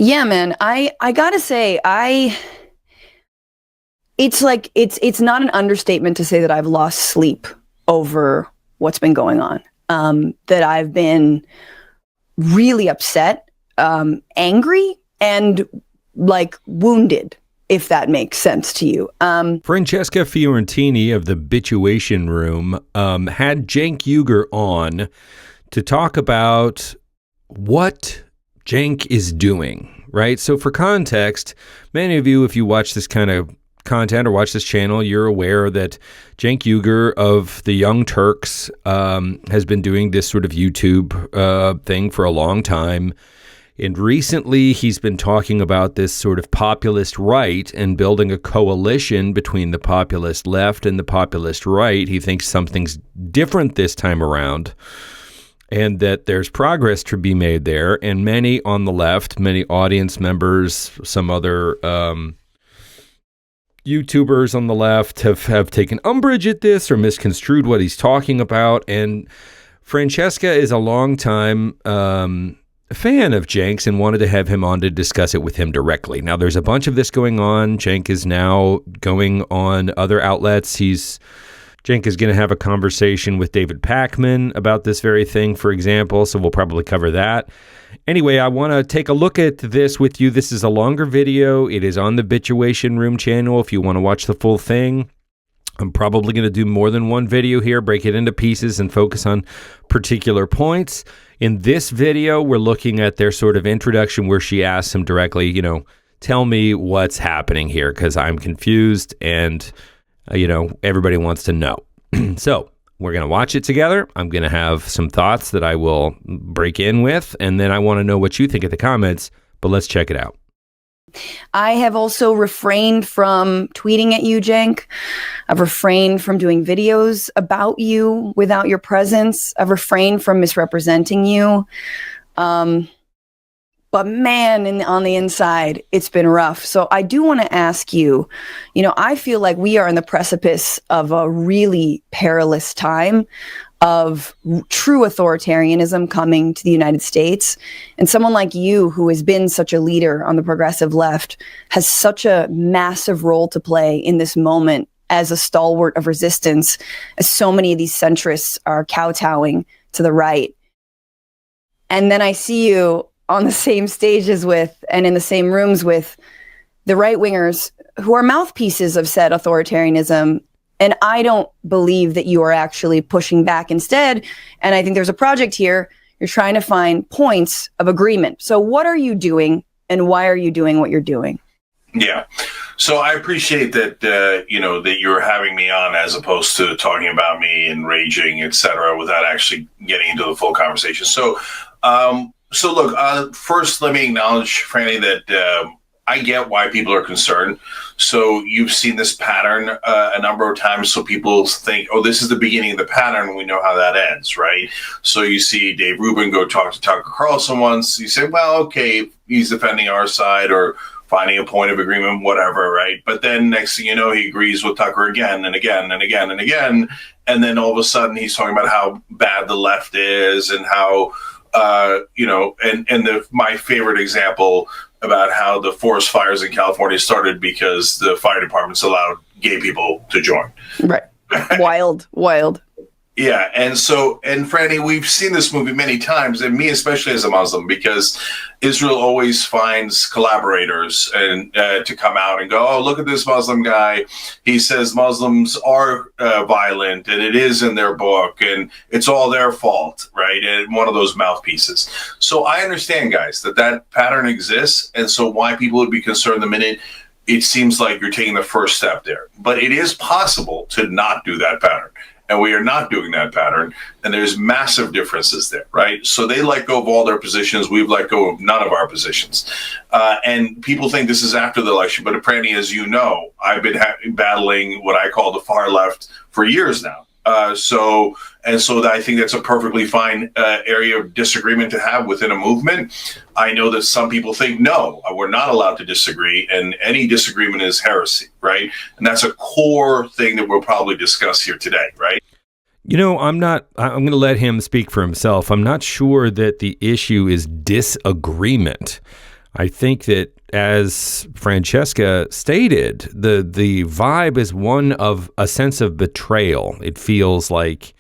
Yeah, man. I gotta say, it's not an understatement to say that I've lost sleep over what's been going on. That I've been really upset, angry, and like wounded, if that makes sense to you. Francesca Fiorentini of the Bitchuation Room had Cenk Uygur on to talk about what Cenk is doing, right? So for context, many of you, if you watch this kind of content or watch this channel, you're aware that Cenk Uygur of the Young Turks has been doing this sort of YouTube thing for a long time. And recently he's been talking about this sort of populist right and building a coalition between the populist left and the populist right. He thinks something's different this time around and that there's progress to be made there. And many on the left, many audience members, some other YouTubers on the left have taken umbrage at this or misconstrued what he's talking about. And Francesca is a longtime fan of Cenk's and wanted to have him on to discuss it with him directly. Now, there's a bunch of this going on. Cenk is now going on other outlets. Cenk is going to have a conversation with David Pakman about this very thing, for example, so we'll probably cover that. Anyway, I want to take a look at this with you. This is a longer video. It is on the Bitchuation Room channel if you want to watch the full thing. I'm probably going to do more than one video here, break it into pieces and focus on particular points. In this video, we're looking at their sort of introduction where she asks him directly, tell me what's happening here because I'm confused and, everybody wants to know. So we're going to watch it together. I'm going to have some thoughts that I will break in with, and then I want to know what you think in the comments, but let's check it out. I have also refrained from tweeting at you, Cenk. I've refrained from doing videos about you without your presence. I've refrained from misrepresenting you. But man, on the inside, it's been rough. So I do want to ask you, I feel like we are in the precipice of a really perilous time of true authoritarianism coming to the United States. And someone like you, who has been such a leader on the progressive left, has such a massive role to play in this moment as a stalwart of resistance, as so many of these centrists are kowtowing to the right. And then I see you on the same stages with, and in the same rooms with, the right-wingers who are mouthpieces of said authoritarianism. And I don't believe that you are actually pushing back instead. And I think there's a project here. You're trying to find points of agreement. So what are you doing and why are you doing what you're doing? Yeah. So I appreciate that, that you're having me on as opposed to talking about me and raging, et cetera, without actually getting into the full conversation. So look, first, let me acknowledge, Franny, that I get why people are concerned. So you've seen this pattern a number of times. So people think, oh, this is the beginning of the pattern. We know how that ends, right? So you see Dave Rubin go talk to Tucker Carlson once. You say, well, okay, he's defending our side or finding a point of agreement, whatever, right? But then next thing you know, he agrees with Tucker again and again and again and again. And then all of a sudden he's talking about how bad the left is and how, my favorite example about how the forest fires in California started because the fire departments allowed gay people to join. Right. Wild. Yeah. And Franny, we've seen this movie many times, and me especially as a Muslim, because Israel always finds collaborators and to come out and go, oh, look at this Muslim guy. He says Muslims are violent, and it is in their book, and it's all their fault, right? And one of those mouthpieces. So I understand, guys, that pattern exists, and so why people would be concerned the minute it seems like you're taking the first step there. But it is possible to not do that pattern. And we are not doing that pattern. And there's massive differences there, right? So they let go of all their positions. We've let go of none of our positions. And people think this is after the election. But apparently, as you know, I've been battling what I call the far left for years now. So I think that's a perfectly fine area of disagreement to have within a movement. I know that some people think, no, we're not allowed to disagree, and any disagreement is heresy, right? And that's a core thing that we'll probably discuss here today, right? I'm going to let him speak for himself. I'm not sure that the issue is disagreement. I think that, as Francesca stated, the vibe is one of a sense of betrayal. It feels like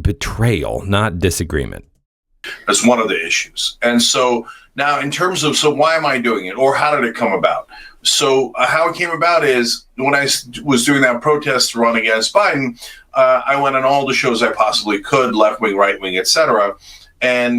betrayal, not disagreement. That's one of the issues. And so now, in terms of, so why am I doing it, or how did it come about? So how it came about is when I was doing that protest run against Biden, I went on all the shows I possibly could, left wing, right wing, etc. And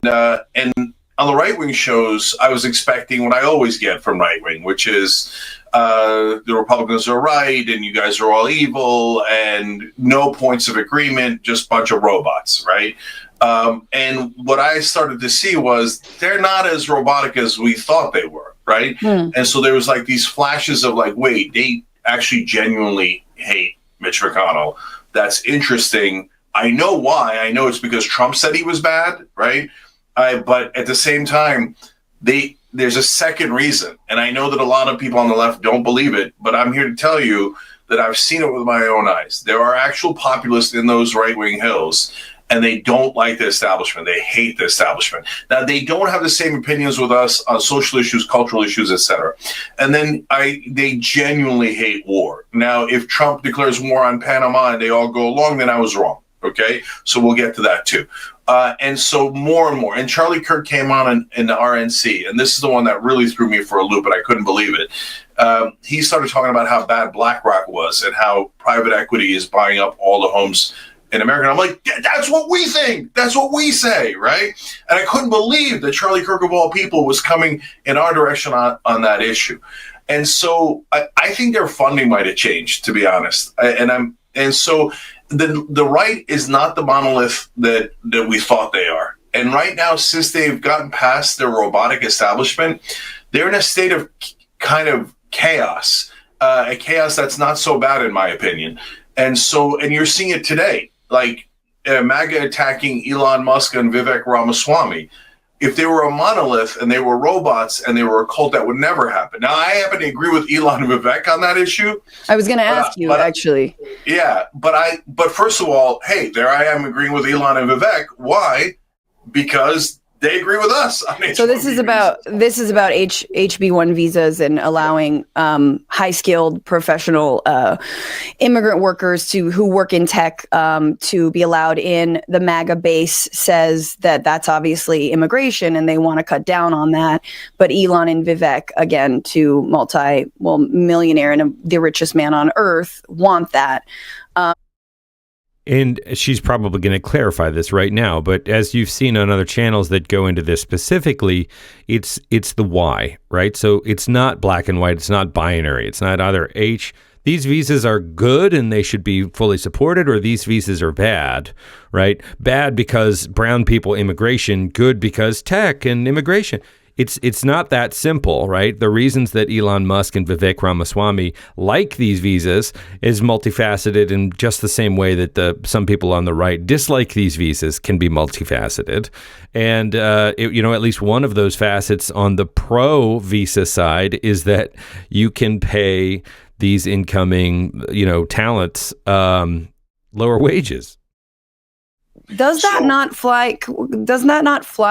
on the right wing shows, I was expecting what I always get from right wing, which is the Republicans are right and you guys are all evil and no points of agreement, just a bunch of robots, right? And what I started to see was they're not as robotic as we thought they were, right? And so there was like these flashes of like, wait, they actually genuinely hate Mitch McConnell. That's interesting. I know why. I know it's because Trump said he was bad, right? But at the same time, there's a second reason. And I know that a lot of people on the left don't believe it, but I'm here to tell you that I've seen it with my own eyes. There are actual populists in those right-wing hills, and they don't like the establishment. They hate the establishment. Now, they don't have the same opinions with us on social issues, cultural issues, etc. And then they genuinely hate war. Now, if Trump declares war on Panama and they all go along, then I was wrong. Okay, so we'll get to that too. And so more and more. And Charlie Kirk came on in the RNC, and this is the one that really threw me for a loop, and I couldn't believe it. He started talking about how bad BlackRock was and how private equity is buying up all the homes in America. And I'm like, that's what we think. That's what we say, right? And I couldn't believe that Charlie Kirk, of all people, was coming in our direction on that issue. And so I think their funding might have changed, to be honest. And so the right is not the monolith that we thought they are. And right now, since they've gotten past their robotic establishment, they're in a state of kind of chaos, a chaos that's not so bad, in my opinion. And you're seeing it today, like MAGA attacking Elon Musk and Vivek Ramaswamy. If they were a monolith and they were robots and they were a cult, that would never happen. Now, I happen to agree with Elon and Vivek on that issue. I was going to ask you, actually. Yeah, but first of all, hey, there I am agreeing with Elon and Vivek. Why? Because they agree with us on H-1B. So this is about HB1 visas and allowing high-skilled professional immigrant workers who work in tech to be allowed in. The MAGA base says that that's obviously immigration and they want to cut down on that. But Elon and Vivek, again, millionaire and the richest man on earth, want that. And she's probably going to clarify this right now, but as you've seen on other channels that go into this specifically, it's the why, right? So it's not black and white, it's not binary, it's not either H. These visas are good and they should be fully supported, or these visas are bad, right? Bad because brown people immigration, good because tech and immigration. It's not that simple, right? The reasons that Elon Musk and Vivek Ramaswamy like these visas is multifaceted in just the same way that some people on the right dislike these visas can be multifaceted. And, at least one of those facets on the pro visa side is that you can pay these incoming, talents lower wages. Does that not fly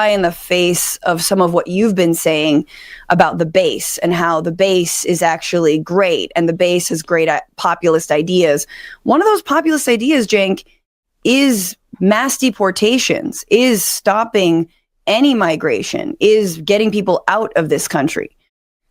in the face of some of what you've been saying about the base and how the base is actually great and the base is great at populist ideas? One of those populist ideas, Cenk, is mass deportations, is stopping any migration, is getting people out of this country.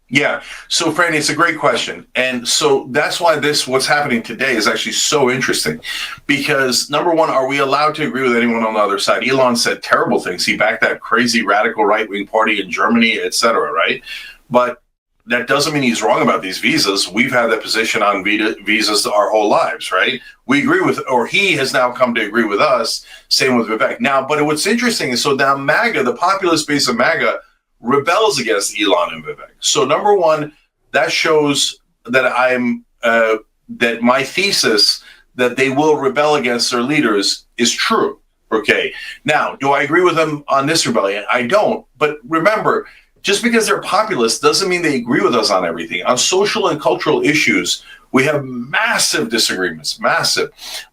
Yeah. So, Franny, it's a great question. And so that's why what's happening today is actually so interesting. Because, number one, are we allowed to agree with anyone on the other side? Elon said terrible things. He backed that crazy radical right-wing party in Germany, et cetera, right? But that doesn't mean he's wrong about these visas. We've had that position on visas our whole lives, right? We agree with, or he has now come to agree with us. Same with Vivek. Now, but what's interesting is, so now MAGA, the populist base of MAGA, rebels against Elon and Vivek. So number one, that shows that that my thesis that they will rebel against their leaders is true. Okay. Now, do I agree with them on this rebellion? I don't. But remember, just because they're populist doesn't mean they agree with us on everything. On social and cultural issues, we have massive disagreements, massive.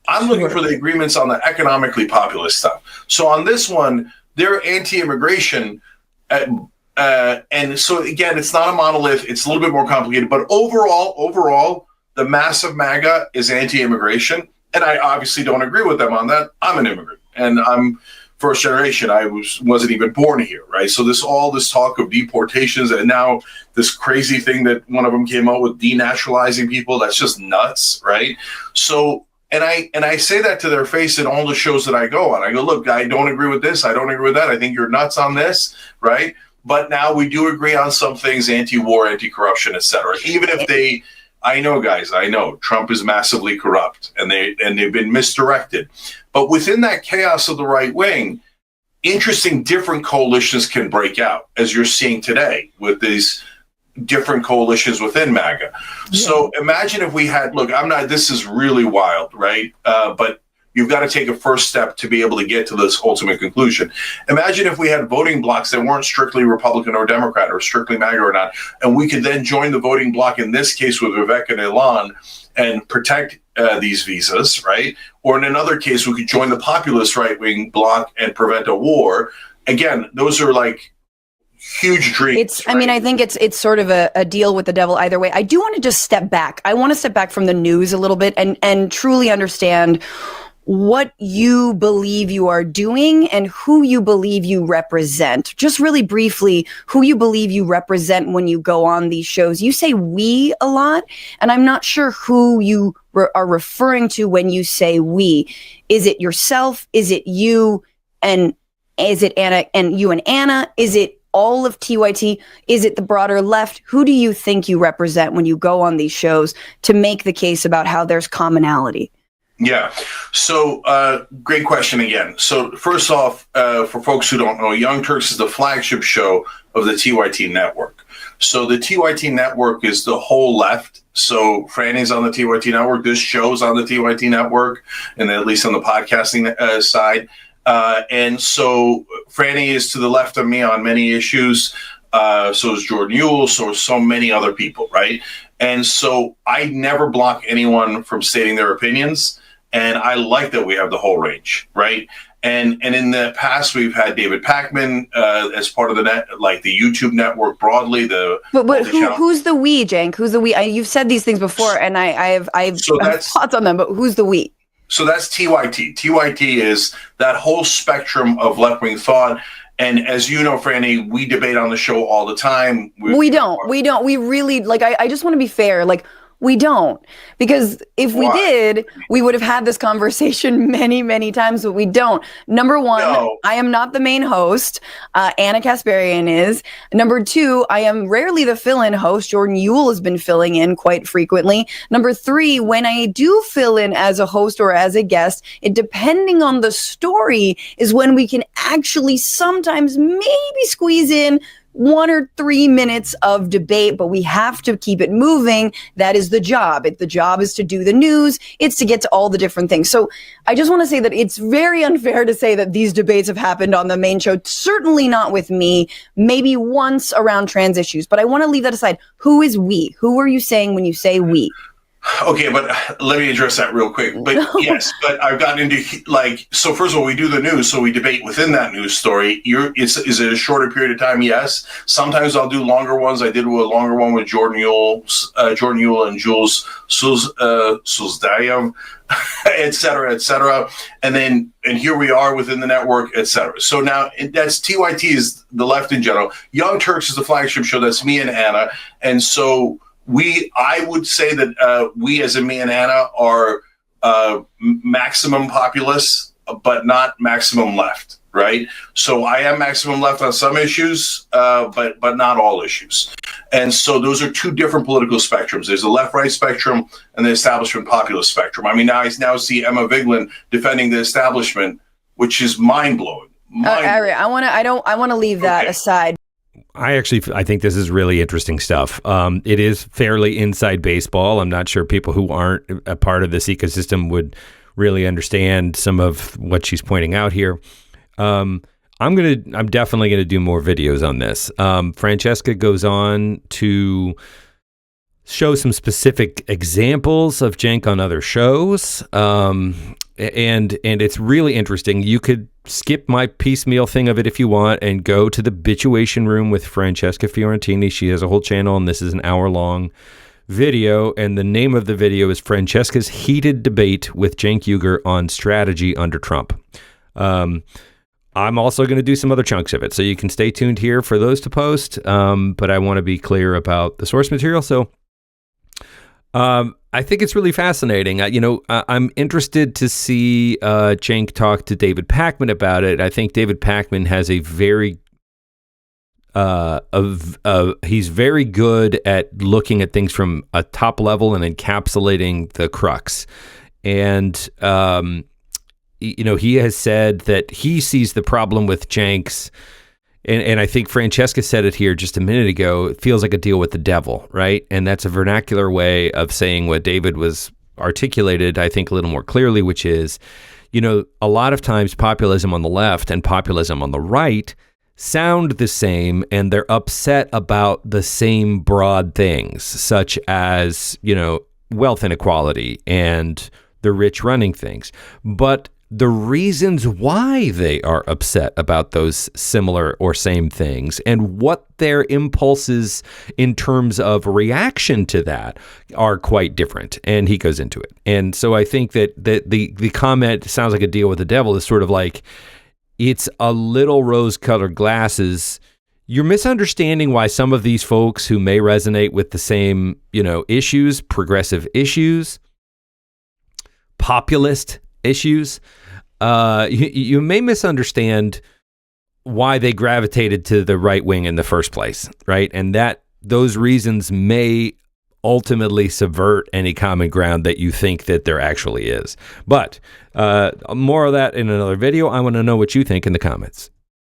I'm looking for the agreements on the economically populist stuff. So on this one, they're anti-immigration, And so again, it's not a monolith. It's a little bit more complicated. But overall, the mass of MAGA is anti-immigration, and I obviously don't agree with them on that. I'm an immigrant, and I'm first generation. I wasn't even born here, right? So this talk of deportations, and now this crazy thing that one of them came out with, denaturalizing people. That's just nuts, right? So. And I say that to their face in all the shows that I go on. I go, look, I don't agree with this. I don't agree with that. I think you're nuts on this, right? But now we do agree on some things, anti-war, anti-corruption, et cetera. Even if I know Trump is massively corrupt and they've been misdirected. But within that chaos of the right wing, interesting different coalitions can break out, as you're seeing today with these different coalitions within MAGA. Yeah. So imagine if we had, this is really wild, right? But you've got to take a first step to be able to get to this ultimate conclusion. Imagine if we had voting blocks that weren't strictly Republican or Democrat or strictly MAGA or not, and we could then join the voting block, in this case with Vivek and Ilan, and protect these visas, right? Or in another case, we could join the populist right-wing bloc and prevent a war. Again, those are like huge dreams. Right? I mean, I think it's sort of a deal with the devil either way. I do want to just step back. I want to step back from the news a little bit and truly understand what you believe you are doing and who you believe you represent. Just really briefly, who you believe you represent when you go on these shows. You say we a lot, and I'm not sure who you are referring to when you say we. Is it yourself? Is it you? And is it Anna and you and Anna? Is it all of TYT? Is it the broader left? Who do you think you represent when you go on these shows to make the case about how there's commonality? Yeah. So great question again. So first off, for folks who don't know, Young Turks is the flagship show of the TYT network. So the TYT network is the whole left. So Franny's on the TYT network. This show's on the TYT network, and at least on the podcasting side. And so Franny is to the left of me on many issues. So is Jordan Ewell. So many other people, right? And so I never block anyone from stating their opinions. And I like that we have the whole range, right? And in the past, we've had David Pakman as part of the net, like the YouTube network broadly. But who's the we, Cenk? Who's the we? You've said these things before, and I have thoughts on them. But who's the we? So that's TYT. TYT is that whole spectrum of left-wing thought. And as you know, Franny, we debate on the show all the time. We don't. We really, I just want to be fair. We don't, because if we did, we would have had this conversation many, many times, but we don't. Number one, I am not the main host. Anna Kasparian is. Number two, I am rarely the fill-in host. Jordan Ewell has been filling in quite frequently. Number three, when I do fill in as a host or as a guest, it depending on the story is when we can actually sometimes maybe squeeze in 1 or 3 minutes of debate, but we have to keep it moving. That is the job. The job is to do the news. It's to get to all the different things. So I just want to say that it's very unfair to say that these debates have happened on the main show. Certainly not with me, maybe once around trans issues, but I want to leave that aside. Who is we? Who are you saying when you say we? Okay, but let me address that real quick. But yes, but I've gotten into so first of all, we do the news, so we debate within that news story. Is it a shorter period of time? Yes. Sometimes I'll do longer ones. I did a longer one with Jordan Ewell and Jules Sulzdayev, et cetera, and here we are within the network, et cetera. So now that's TYT is the left in general. Young Turks is the flagship show. That's me and Anna, and so. I would say that we, as in me and Anna, are maximum populist, but not maximum left, right? So I am maximum left on some issues, but not all issues. And so those are two different political spectrums. There's the left-right spectrum and the establishment populist spectrum. I mean, now I see Emma Vigeland defending the establishment, which is mind-blowing. I want to leave that aside. I think this is really interesting stuff. It is fairly inside baseball. I'm not sure people who aren't a part of this ecosystem would really understand some of what she's pointing out here. I'm definitely gonna do more videos on this. Francesca goes on to show some specific examples of Cenk on other shows. and it's really interesting. You could skip my piecemeal thing of it if you want and go to the Bitchuation Room with Francesca Fiorentini. She has a whole channel, and this is an hour-long video, and the name of the video is Francesca's Heated Debate with Cenk Uygur on Strategy Under Trump. I'm also going to do some other chunks of it, so you can stay tuned here for those to post, but I want to be clear about the source material. So I think it's really fascinating. I'm interested to see Cenk talk to David Pakman about it. I think David Pakman has a very he's very good at looking at things from a top level and encapsulating the crux. And he has said that he sees the problem with Cenk's, and I think Francesca said it here just a minute ago, it feels like a deal with the devil, right? And that's a vernacular way of saying what David was articulated, I think, a little more clearly, which is, a lot of times populism on the left and populism on the right sound the same, and they're upset about the same broad things, such as, wealth inequality and the rich running things. But the reasons why they are upset about those similar or same things and what their impulses in terms of reaction to that are quite different. And he goes into it. And so I think that the comment sounds like a deal with the devil is sort of like, it's a little rose-colored glasses. You're misunderstanding why some of these folks who may resonate with the same, issues, progressive issues, populist issues, you may misunderstand why they gravitated to the right wing in the first place, right? And that those reasons may ultimately subvert any common ground that you think that there actually is. But more of that in another video. I want to know what you think in the comments.